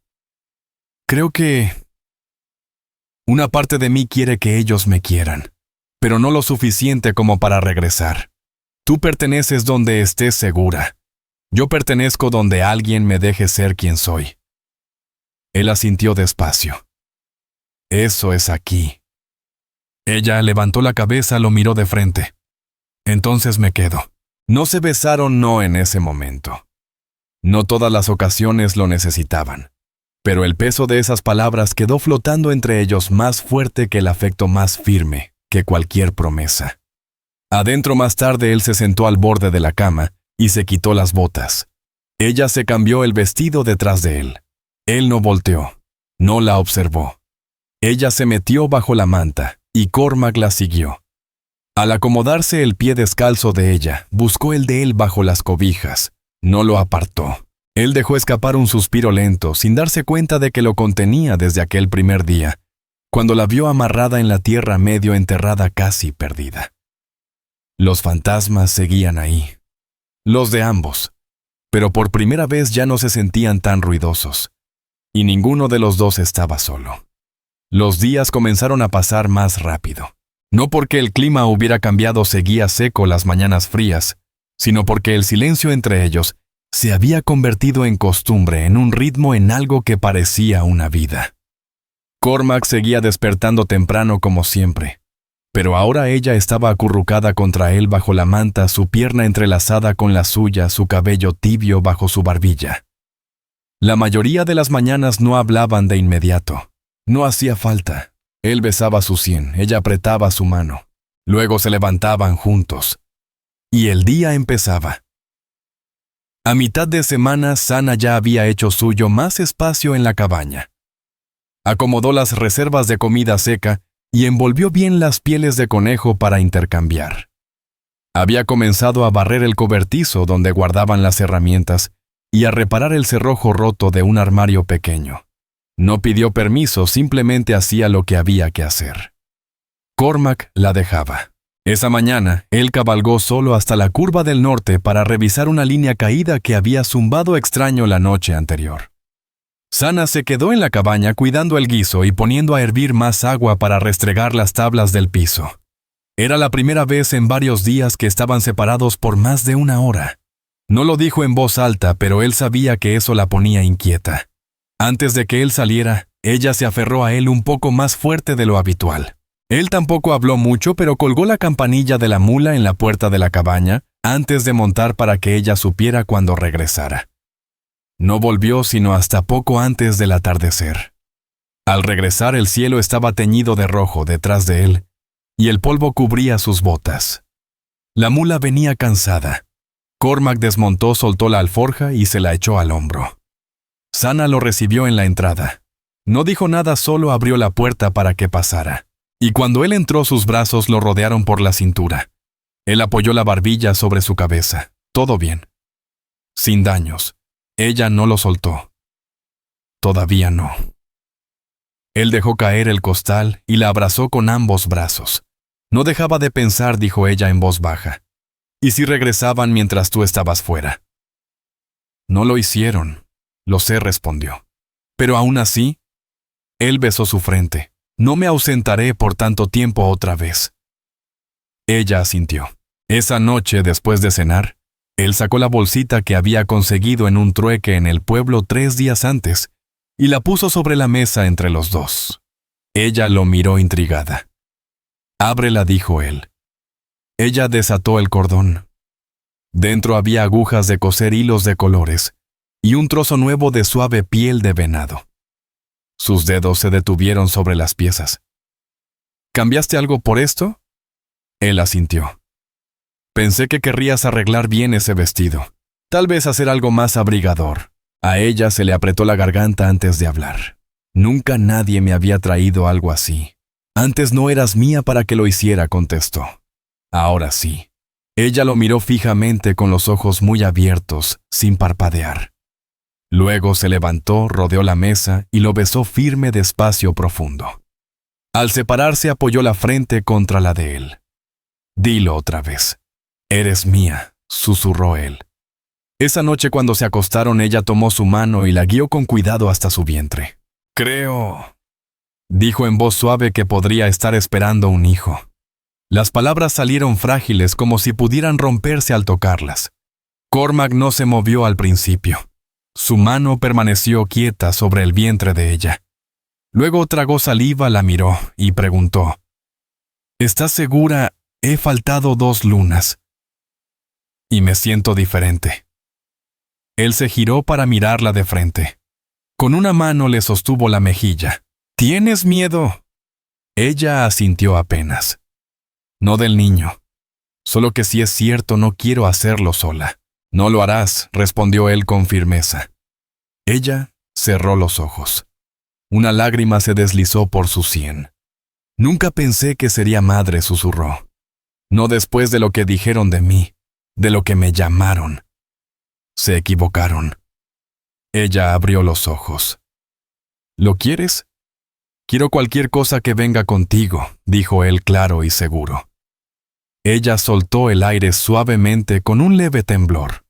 «Creo que una parte de mí quiere que ellos me quieran, pero no lo suficiente como para regresar. Tú perteneces donde estés segura. Yo pertenezco donde alguien me deje ser quien soy». Él asintió despacio. «Eso es aquí». Ella levantó la cabeza, lo miró de frente. «Entonces me quedo». No se besaron, no en ese momento. No todas las ocasiones lo necesitaban. Pero el peso de esas palabras quedó flotando entre ellos más fuerte que el afecto, más firme que cualquier promesa. Adentro, más tarde, él se sentó al borde de la cama y se quitó las botas. Ella se cambió el vestido detrás de él. Él no volteó, no la observó. Ella se metió bajo la manta y Cormac la siguió. Al acomodarse el pie descalzo de ella, buscó el de él bajo las cobijas. No lo apartó. Él dejó escapar un suspiro lento, sin darse cuenta de que lo contenía desde aquel primer día, cuando la vio amarrada en la tierra, medio enterrada, casi perdida. Los fantasmas seguían ahí. Los de ambos. Pero por primera vez ya no se sentían tan ruidosos. Y ninguno de los dos estaba solo. Los días comenzaron a pasar más rápido. No porque el clima hubiera cambiado, seguía seco las mañanas frías, sino porque el silencio entre ellos se había convertido en costumbre, en un ritmo, en algo que parecía una vida. Cormac seguía despertando temprano como siempre, pero ahora ella estaba acurrucada contra él bajo la manta, su pierna entrelazada con la suya, su cabello tibio bajo su barbilla. La mayoría de las mañanas no hablaban de inmediato. No hacía falta. Él besaba su sien, ella apretaba su mano. Luego se levantaban juntos. Y el día empezaba. A mitad de semana, Sana ya había hecho suyo más espacio en la cabaña. Acomodó las reservas de comida seca y envolvió bien las pieles de conejo para intercambiar. Había comenzado a barrer el cobertizo donde guardaban las herramientas y a reparar el cerrojo roto de un armario pequeño. No pidió permiso, simplemente hacía lo que había que hacer. Cormac la dejaba. Esa mañana, él cabalgó solo hasta la curva del norte para revisar una línea caída que había zumbado extraño la noche anterior. Sana se quedó en la cabaña cuidando el guiso y poniendo a hervir más agua para restregar las tablas del piso. Era la primera vez en varios días que estaban separados por más de una hora. No lo dijo en voz alta, pero él sabía que eso la ponía inquieta. Antes de que él saliera, ella se aferró a él un poco más fuerte de lo habitual. Él tampoco habló mucho, pero colgó la campanilla de la mula en la puerta de la cabaña antes de montar para que ella supiera cuando regresara. No volvió sino hasta poco antes del atardecer. Al regresar, el cielo estaba teñido de rojo detrás de él, y el polvo cubría sus botas. La mula venía cansada. Cormac desmontó, soltó la alforja y se la echó al hombro. Sana lo recibió en la entrada. No dijo nada, solo abrió la puerta para que pasara. Y cuando él entró, sus brazos lo rodearon por la cintura. Él apoyó la barbilla sobre su cabeza. Todo bien. Sin daños. Ella no lo soltó. Todavía no. Él dejó caer el costal y la abrazó con ambos brazos. No dejaba de pensar, dijo ella en voz baja. ¿Y si regresaban mientras tú estabas fuera? No lo hicieron. Lo sé, respondió. Pero aún así, él besó su frente. No me ausentaré por tanto tiempo otra vez. Ella asintió. Esa noche, después de cenar, él sacó la bolsita que había conseguido en un trueque en el pueblo 3 días antes y la puso sobre la mesa entre los dos. Ella lo miró intrigada. Ábrela, dijo él. Ella desató el cordón. Dentro había agujas de coser, hilos de colores y un trozo nuevo de suave piel de venado. Sus dedos se detuvieron sobre las piezas. ¿Cambiaste algo por esto? Él asintió. Pensé que querrías arreglar bien ese vestido. Tal vez hacer algo más abrigador. A ella se le apretó la garganta antes de hablar. Nunca nadie me había traído algo así. Antes no eras mía para que lo hiciera, contestó. Ahora sí. Ella lo miró fijamente con los ojos muy abiertos, sin parpadear. Luego se levantó, rodeó la mesa y lo besó firme, despacio, profundo. Al separarse, apoyó la frente contra la de él. Dilo otra vez. Eres mía, susurró él. Esa noche cuando se acostaron, ella tomó su mano y la guió con cuidado hasta su vientre. Creo, dijo en voz suave, que podría estar esperando un hijo. Las palabras salieron frágiles, como si pudieran romperse al tocarlas. Cormac no se movió al principio. Su mano permaneció quieta sobre el vientre de ella. Luego tragó saliva, la miró y preguntó. ¿Estás segura? He faltado 2 lunas. Y me siento diferente. Él se giró para mirarla de frente. Con una mano le sostuvo la mejilla. ¿Tienes miedo? Ella asintió apenas. No del niño. Solo que si es cierto, no quiero hacerlo sola. No lo harás, respondió él con firmeza. Ella cerró los ojos. Una lágrima se deslizó por su sien. Nunca pensé que sería madre, susurró. No después de lo que dijeron de mí, de lo que me llamaron. Se equivocaron. Ella abrió los ojos. ¿Lo quieres? Quiero cualquier cosa que venga contigo, dijo él claro y seguro. Ella soltó el aire suavemente con un leve temblor.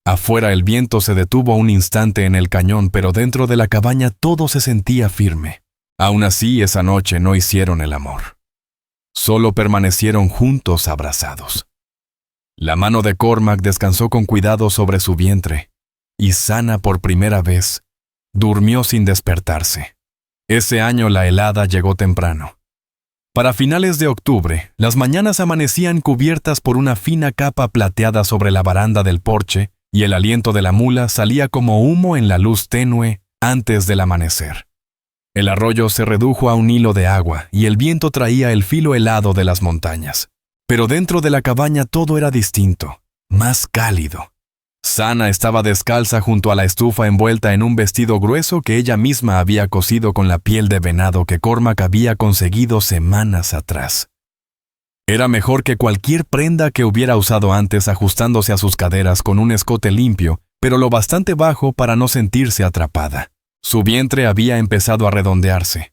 Afuera el viento se detuvo un instante en el cañón, pero dentro de la cabaña todo se sentía firme. Aún así, esa noche no hicieron el amor. Solo permanecieron juntos, abrazados. La mano de Cormac descansó con cuidado sobre su vientre, y Sana, por primera vez, durmió sin despertarse. Ese año la helada llegó temprano. Para finales de octubre, las mañanas amanecían cubiertas por una fina capa plateada sobre la baranda del porche, y el aliento de la mula salía como humo en la luz tenue antes del amanecer. El arroyo se redujo a un hilo de agua, y el viento traía el filo helado de las montañas. Pero dentro de la cabaña todo era distinto, más cálido. Sana estaba descalza junto a la estufa, envuelta en un vestido grueso que ella misma había cosido con la piel de venado que Cormac había conseguido semanas atrás. Era mejor que cualquier prenda que hubiera usado antes, ajustándose a sus caderas con un escote limpio, pero lo bastante bajo para no sentirse atrapada. Su vientre había empezado a redondearse.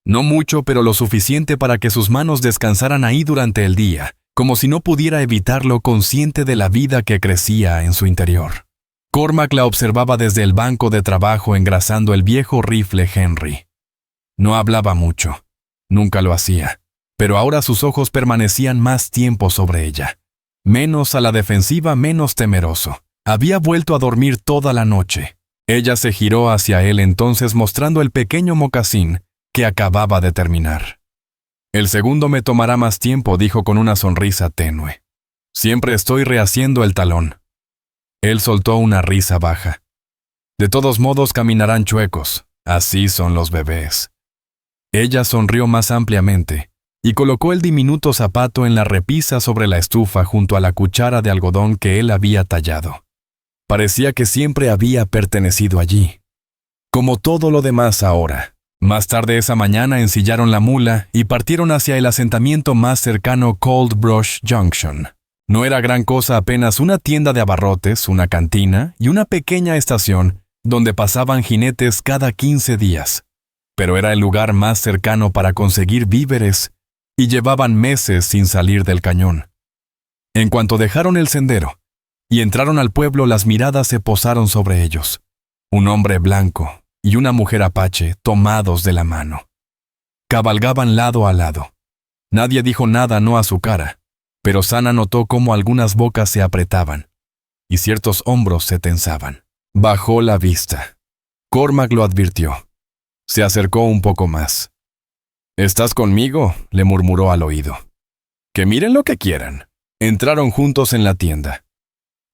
No mucho, pero lo suficiente para que sus manos descansaran ahí durante el día, como si no pudiera evitarlo, consciente de la vida que crecía en su interior. Cormac la observaba desde el banco de trabajo engrasando el viejo rifle Henry. No hablaba mucho, nunca lo hacía, pero ahora sus ojos permanecían más tiempo sobre ella. Menos a la defensiva, menos temeroso. Había vuelto a dormir toda la noche. Ella se giró hacia él entonces mostrando el pequeño mocasín que acababa de terminar. «El segundo me tomará más tiempo», dijo con una sonrisa tenue. «Siempre estoy rehaciendo el talón». Él soltó una risa baja. «De todos modos caminarán chuecos. Así son los bebés». Ella sonrió más ampliamente y colocó el diminuto zapato en la repisa sobre la estufa junto a la cuchara de algodón que él había tallado. Parecía que siempre había pertenecido allí. Como todo lo demás ahora. Más tarde esa mañana ensillaron la mula y partieron hacia el asentamiento más cercano, Cold Brush Junction. No era gran cosa, apenas una tienda de abarrotes, una cantina y una pequeña estación donde pasaban jinetes cada 15 días. Pero era el lugar más cercano para conseguir víveres y llevaban meses sin salir del cañón. En cuanto dejaron el sendero y entraron al pueblo, las miradas se posaron sobre ellos. Un hombre blanco y una mujer apache tomados de la mano. Cabalgaban lado a lado. Nadie dijo nada, no a su cara, pero Sana notó cómo algunas bocas se apretaban y ciertos hombros se tensaban. Bajó la vista. Cormac lo advirtió. Se acercó un poco más. «¿Estás conmigo?», le murmuró al oído. «Que miren lo que quieran». Entraron juntos en la tienda.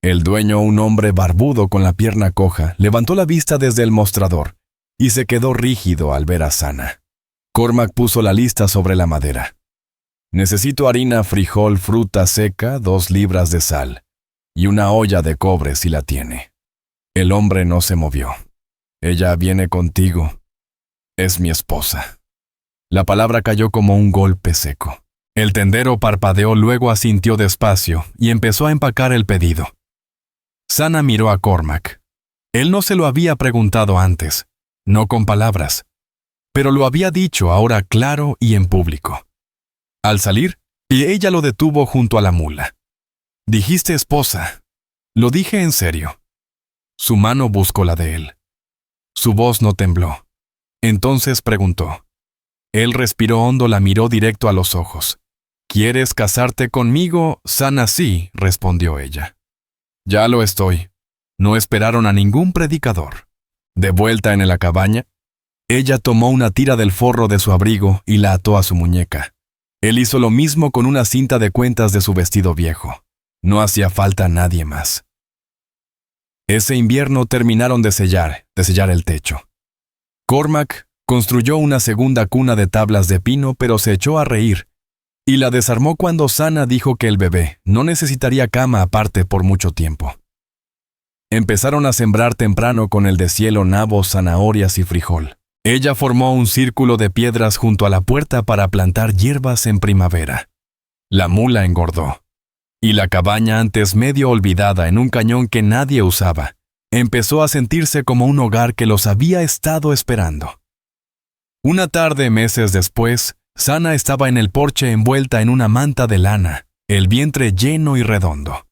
El dueño, un hombre barbudo con la pierna coja, levantó la vista desde el mostrador y se quedó rígido al ver a Sana. Cormac puso la lista sobre la madera. «Necesito harina, frijol, fruta seca, 2 libras de sal y una olla de cobre si la tiene». El hombre no se movió. «Ella viene contigo. Es mi esposa». La palabra cayó como un golpe seco. El tendero parpadeó, luego asintió despacio y empezó a empacar el pedido. Sana miró a Cormac. Él no se lo había preguntado antes, no con palabras, pero lo había dicho ahora claro y en público. Al salir, ella lo detuvo junto a la mula. «Dijiste esposa». «Lo dije en serio». Su mano buscó la de él. Su voz no tembló. Entonces preguntó. Él respiró hondo, la miró directo a los ojos. «¿Quieres casarte conmigo?» «Sana, sí», respondió ella. «Ya lo estoy». No esperaron a ningún predicador. De vuelta en la cabaña, ella tomó una tira del forro de su abrigo y la ató a su muñeca. Él hizo lo mismo con una cinta de cuentas de su vestido viejo. No hacía falta nadie más. Ese invierno terminaron de sellar el techo. Cormac construyó una segunda cuna de tablas de pino, pero se echó a reír y la desarmó cuando Sana dijo que el bebé no necesitaría cama aparte por mucho tiempo. Empezaron a sembrar temprano con el deshielo nabos, zanahorias y frijol. Ella formó un círculo de piedras junto a la puerta para plantar hierbas en primavera. La mula engordó, y la cabaña, antes medio olvidada en un cañón que nadie usaba, empezó a sentirse como un hogar que los había estado esperando. Una tarde, meses después, Sana estaba en el porche envuelta en una manta de lana, el vientre lleno y redondo.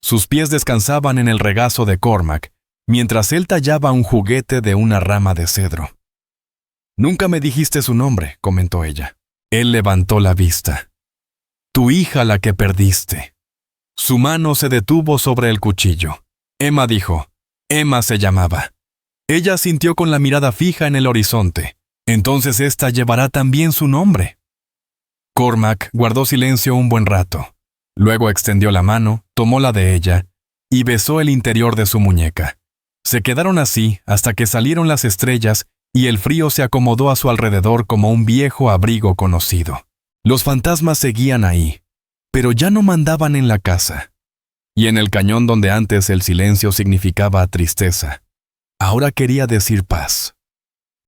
Sus pies descansaban en el regazo de Cormac, mientras él tallaba un juguete de una rama de cedro. «Nunca me dijiste su nombre», comentó ella. Él levantó la vista. «Tu hija, la que perdiste». Su mano se detuvo sobre el cuchillo. Emma dijo. Emma se llamaba. Ella sintió con la mirada fija en el horizonte. Entonces esta llevará también su nombre. Cormac guardó silencio un buen rato. Luego extendió la mano, tomó la de ella y besó el interior de su muñeca. Se quedaron así hasta que salieron las estrellas y el frío se acomodó a su alrededor como un viejo abrigo conocido. Los fantasmas seguían ahí, pero ya no mandaban en la casa. Y en el cañón donde antes el silencio significaba tristeza, ahora quería decir paz.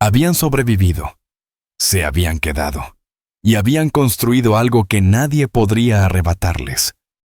Habían sobrevivido, se habían quedado, y habían construido algo que nadie podría arrebatarles.